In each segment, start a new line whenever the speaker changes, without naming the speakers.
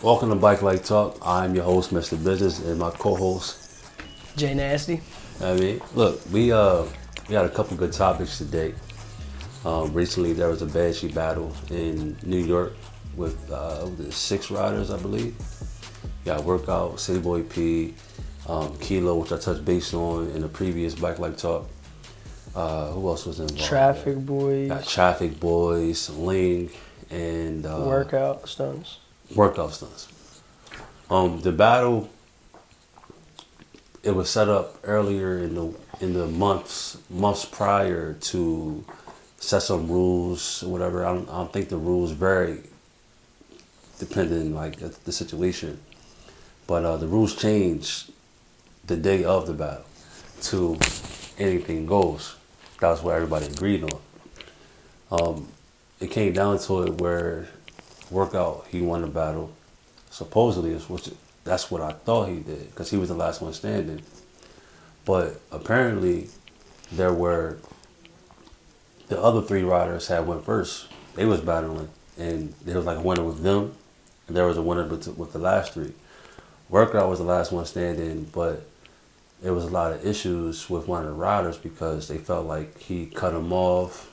Welcome to Bikelife Talk. I'm your host, Mr. Business, and my co-host,
Jay Nasty.
I mean, look, we had a couple good topics today. Recently, there was a Banshee battle in New York with 6 riders, I believe. You got Workout, City Boy P, Kilo, which I touched base on in the previous Bikelife Talk. Who else was involved?
Traffic Boys.
Got Traffic Boys, Ling, and
Workout Stunts.
Workout Stunts. The battle, it was set up earlier in the months prior to set some rules or whatever. I don't think the rules vary depending like the situation, but the rules changed the day of the battle to anything goes. That's what everybody agreed on. It came down to it where Workout, he won the battle. Supposedly, that's what I thought he did, because he was the last one standing. But apparently, there were the other 3 riders had went first. They was battling, and there was like a winner with them, and there was a winner with the last 3. Workout was the last one standing, but there was a lot of issues with one of the riders because they felt like he cut him off.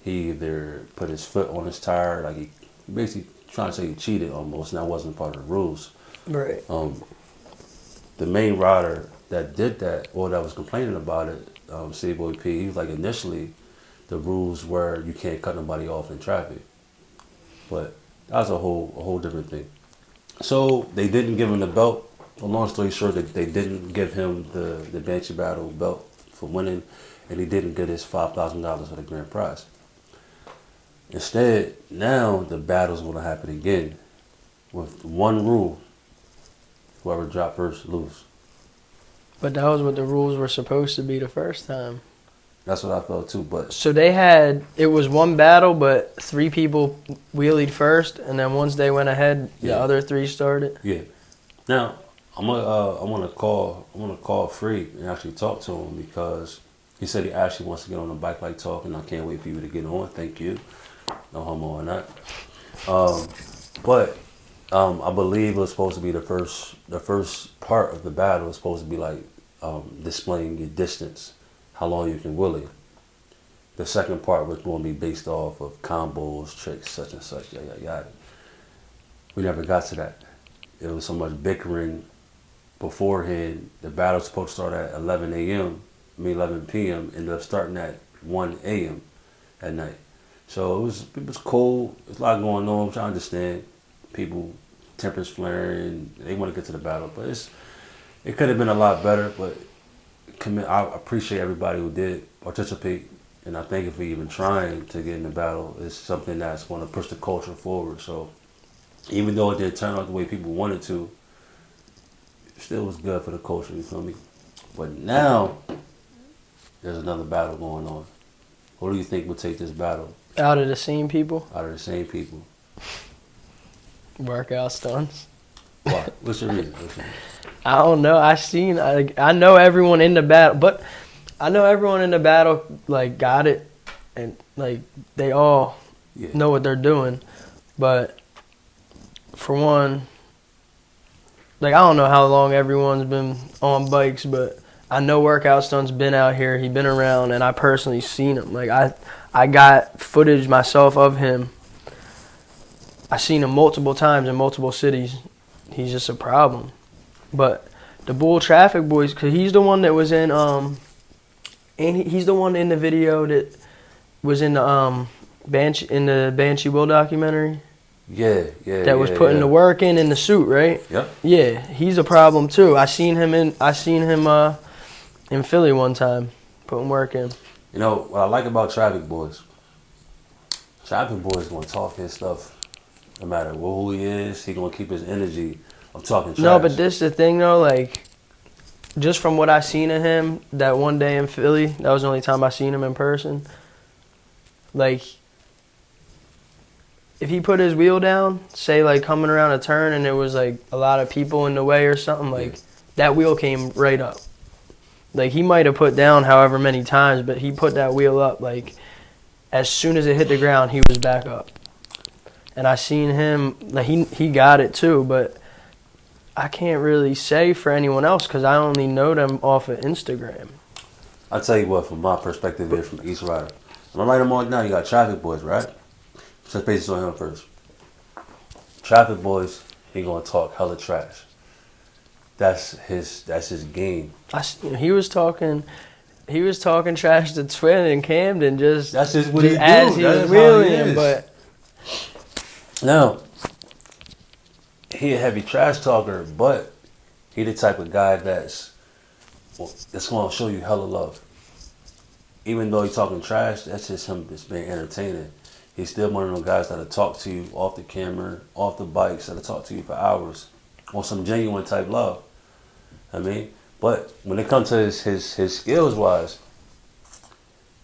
He either put his foot on his tire, like he basically trying to say he cheated almost, and that wasn't part of the rules.
Right.
The main rider that did that, or that was complaining about it, City Boy P, he was like, initially, the rules were you can't cut nobody off in traffic. But that was a whole different thing. So they didn't give him the belt. Well, long story short, they didn't give him the Banshee battle belt for winning, and he didn't get his $5,000 for the grand prize. Instead, now the battle's going to happen again with one rule: whoever dropped first lose.
But that was what the rules were supposed to be the first time.
That's what I felt too. But
so it was one battle, but 3 people wheelied first, and then once they went ahead, the other 3 started.
Yeah. Now I want to call Free and actually talk to him, because he said he actually wants to get on the Bikelife Talk, and I can't wait for you to get on. Thank you. No homo on that. But I believe it was supposed to be the first part of the battle was supposed to be like displaying your distance, how long you can wheelie. The second part was going to be based off of combos, tricks, such and such, yada. We never got to that. There was so much bickering beforehand. The battle was supposed to start at 11 p.m. Ended up starting at 1 a.m. at night. So it was cold. There's a lot going on. I'm trying to understand. People, tempers flaring. They want to get to the battle, but it could have been a lot better. But I appreciate everybody who did participate, and I thank you for even trying to get in the battle. It's something that's going to push the culture forward. So even though it didn't turn out the way people wanted to, it still was good for the culture. You feel me? But now there's another battle going on. Who do you think will take this battle?
Out of the same people?
Out of the same people.
Workout Stunts.
Why? What's your reason?
I don't know. I know everyone in the battle, but I know everyone in the battle like got it, and like they all know what they're doing. But for one, like I don't know how long everyone's been on bikes, but I know Workout Stunts been out here. He been around, and I personally seen him. Like I got footage myself of him. I seen him multiple times in multiple cities. He's just a problem. But the Bull Traffic Boys, cause he's the one that was in and he's the one in the video that was in the Banshee Will documentary.
Yeah.
That was putting the work in the suit, right?
Yep.
Yeah, he's a problem too. I seen him in Philly one time, putting work in.
You know what I like about Traffic Boys? Traffic Boys gonna talk his stuff. No matter who he is, he gonna keep his energy of talking trash.
No, but this the thing though, like, just from what I seen of him that one day in Philly, that was the only time I seen him in person. Like, if he put his wheel down, say like coming around a turn and there was like a lot of people in the way or something, like that wheel came right up. Like he might have put down however many times, but he put that wheel up like as soon as it hit the ground, he was back up. and I seen him, like he got it too, but I can't really say for anyone else because I only know them off of Instagram.
I'll tell you what, from my perspective here from East Rider. Am I right or wrong now? You got Traffic Boys, right? So basis on him first. Traffic Boys, he gonna talk hella trash. That's his game.
He was talking trash to Twin and Camden just
that's just what he
as
do.
he was wheeling, but
now he a heavy trash talker, but he the type of guy that's gonna show you hella love. Even though he's talking trash, that's just him just being entertaining. He's still one of those guys that'll talk to you off the camera, off the bikes, that'll talk to you for hours on some genuine type love. I mean, but when it comes to his skills wise,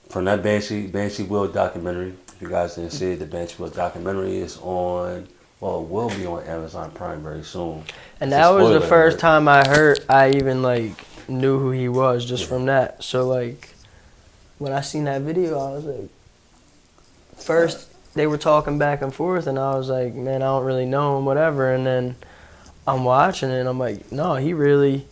from that Banshee Wheel documentary, if you guys didn't see it, the Banshee Wheel documentary is on, well, it will be on Amazon Prime very soon.
And that was the first time I even like knew who he was just from that. So like when I seen that video, I was like, first they were talking back and forth, and I was like, man, I don't really know him, whatever. And then I'm watching it, and I'm like, no, he really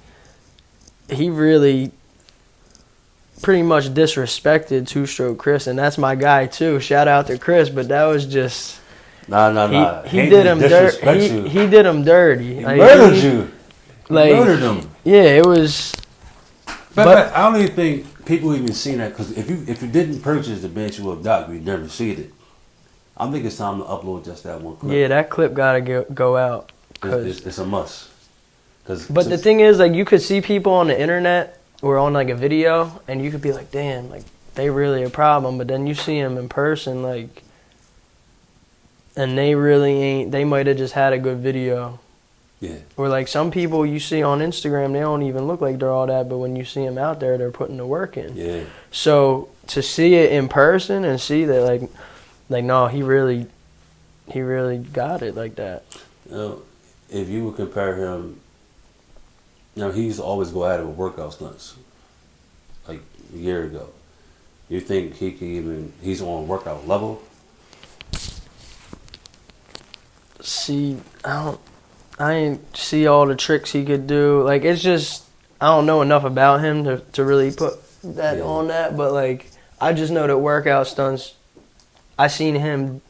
pretty much disrespected Two Stroke Chris, and that's my guy too. Shout out to Chris, but that was just
nah.
He did him dirty. He did him dirty.
He murdered you.
Like,
murdered him.
Yeah, it was.
But I don't even think people even seen that, because if you didn't purchase the Banshee Wheel doc, you'd never see it. I think it's time to upload just that one clip.
Yeah, that clip gotta go out.
It's a must.
But the thing is, like, you could see people on the internet or on like a video, and you could be like, damn, like they really a problem. But then you see them in person, like, and they really ain't. They might have just had a good video.
Yeah. Or
like some people you see on Instagram, they don't even look like they're all that, but when you see them out there, they're putting the work in.
Yeah.
So to see it in person and see that, like no, he really got it like that.
You know, if you would compare him, you know, he used to always go at it with workout stunts. Like a year ago, you think he can he's on workout level?
See, I ain't see all the tricks he could do. Like, it's just, I don't know enough about him to really put that on that. But, like, I just know that workout stunts, I seen him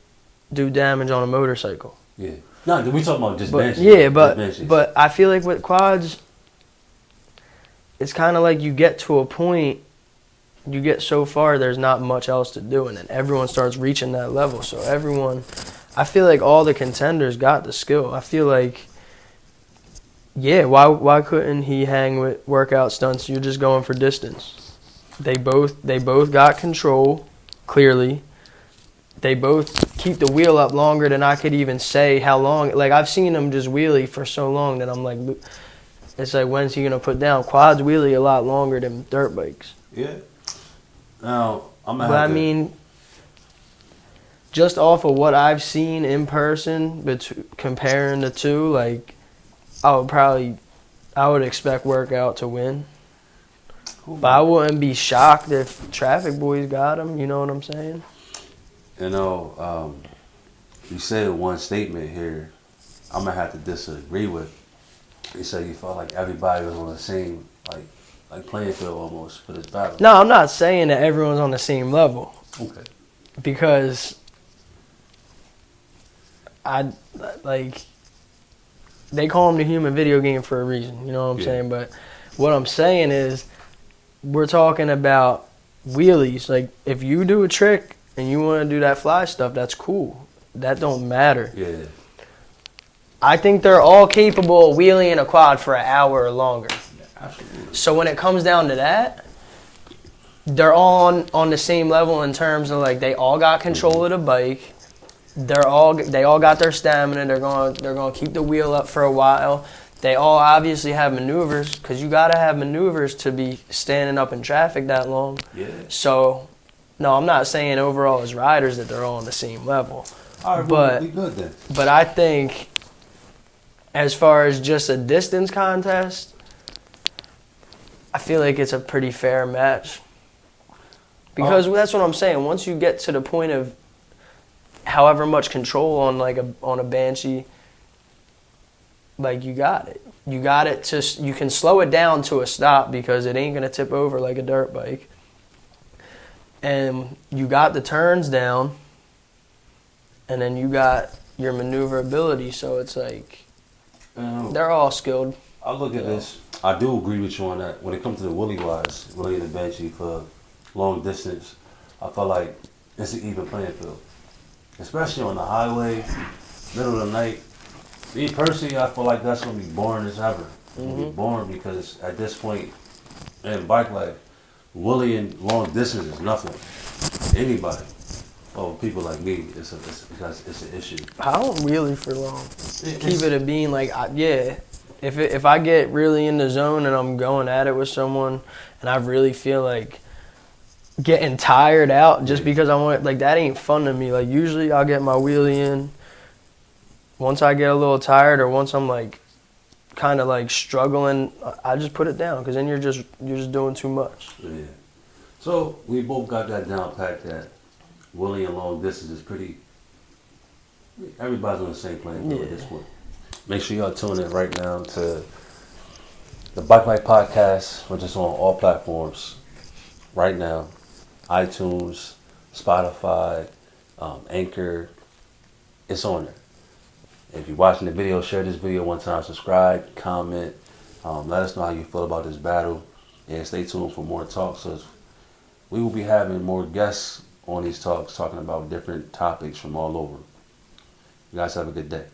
do damage on a motorcycle.
Yeah. No, we talking about just benches.
Yeah, but I feel like with quads, it's kind of like you get to a point, you get so far, there's not much else to do. And then everyone starts reaching that level. So I feel like all the contenders got the skill. I feel like, yeah, why couldn't he hang with workout stunts? You're just going for distance. They both got control, clearly. They both keep the wheel up longer than I could even say how long. Like, I've seen them just wheelie for so long that I'm like, it's like, when's he going to put down? Quads wheelie a lot longer than dirt bikes.
Yeah. Now,
I mean, just off of what I've seen in person, comparing the two, like, I would expect workout to win. Cool. But I wouldn't be shocked if Traffic Boys got him. You know what I'm saying?
You know, you said one statement here I'm going to have to disagree with. You said you felt like everybody was on the same, like playing field almost for this battle.
No, I'm not saying that everyone's on the same level.
Okay.
Because they call them the human video game for a reason, you know what I'm saying? But what I'm saying is, we're talking about wheelies. Like, if you do a trick and you want to do that fly stuff, that's cool. That don't matter.
Yeah.
I think they're all capable of wheeling a quad for an hour or longer.
Yeah, absolutely. So
when it comes down to that, they're all on the same level in terms of, like, they all got control of the bike. They all got their stamina. They're going to keep the wheel up for a while. They all obviously have maneuvers, because you got to have maneuvers to be standing up in traffic that long.
Yeah.
So, no, I'm not saying overall as riders that they're all on the same level.
All right, well, we good then.
But I think as far as just a distance contest, I feel like it's a pretty fair match. Because that's what I'm saying. Once you get to the point of however much control on like on a Banshee, like you got it. You got it to, you can slow it down to a stop because it ain't gonna tip over like a dirt bike. And you got the turns down, and then you got your maneuverability, so it's like they're all skilled.
I look at this. I do agree with you on that. When it comes to the wheelie wise, really the Banshee for long distance, I feel like it's an even playing field, especially on the highway, middle of the night. Me personally, I feel like that's gonna be boring as ever. It's gonna be boring because at this point in bike life, wheeling long distance is nothing. Anybody, or people like me, it's because it's an issue.
I don't wheelie for long. Keep it a being like, yeah. If I get really in the zone and I'm going at it with someone, and I really feel like getting tired out just because I want, like, that ain't fun to me. Like, usually I'll get my wheelie in once I get a little tired, or once I'm like kind of like struggling, I just put it down, because then you're just doing too much.
Yeah. So we both got that down packed, that wheeling and long distance is pretty. Everybody's on the same playing field at this point. Make sure y'all tune in right now to the Bikelife podcast, which is on all platforms right now: iTunes, Spotify, Anchor. It's on there. If you're watching the video, share this video one time, subscribe, comment, let us know how you feel about this battle, and stay tuned for more talks. So we will be having more guests on these talks, talking about different topics from all over. You guys have a good day.